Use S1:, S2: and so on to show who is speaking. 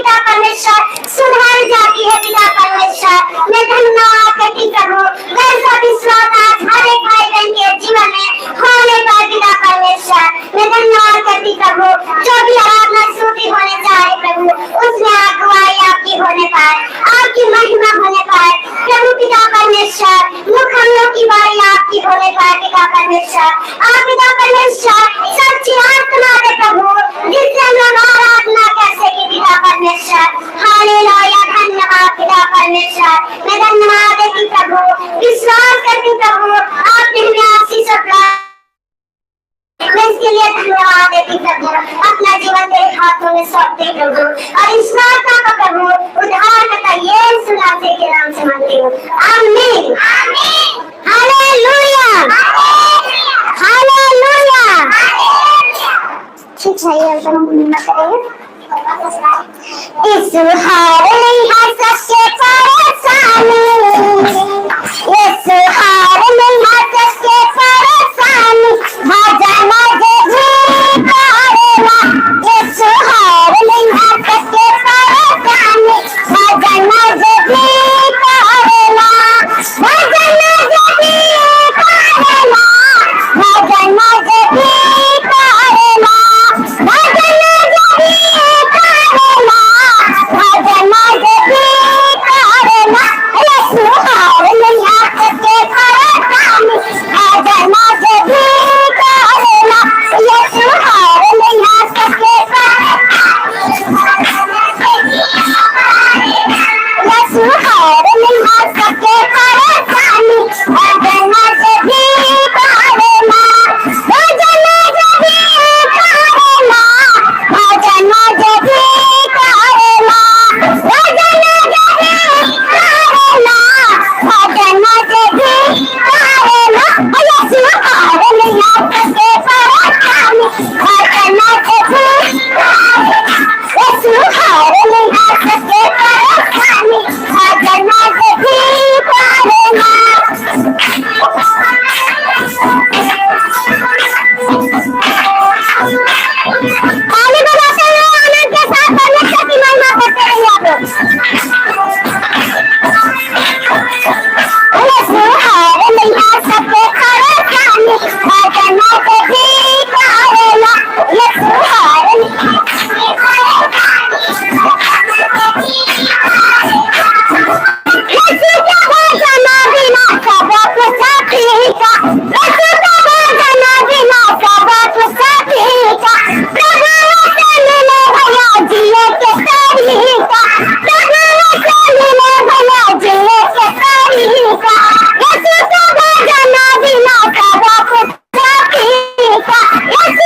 S1: पिता परमेश्वर सुधार जाती है पिता परमेश्वर। मैं धन्यवाद करती प्रभु वैसा विश्वास आज हर एक भाई बहन के जीवन में होने पर पिता परमेश्वर। मैं धन्यवाद करती प्रभु जो भी आराधना स्तुति होने चाहे प्रभु उसमें अगुवाई आपकी होने पाए, आपकी महिमा होने पाए प्रभु पिता परमेश्वर। मुख हम लोग की बारी आपकी होने पाए पिता परमेश्वर। आप पिता परमेश्वर सच्ची आत्मा दे प्रभु जिससे हम लोग आराधना कर सके पिता परमेश्वर। हालेलुया धन्यवाद पिता परमेश्वर। मैं धन्यवाद देती प्रभु विश्वास करती प्रभु आपने हमें आशीष प्रदान मैं इसके लिए धन्यवाद देती प्रभु। अपना जीवन तेरे हाथों में सौंपते प्रभु और इस प्रार्थना को प्रभु उद्धारकर्ता यीशु मसीह के नाम से मांगती हूँ आमीन हालेलुया हालेलुया। ठीक है ये हम करेंगे इस हारे है सच्चे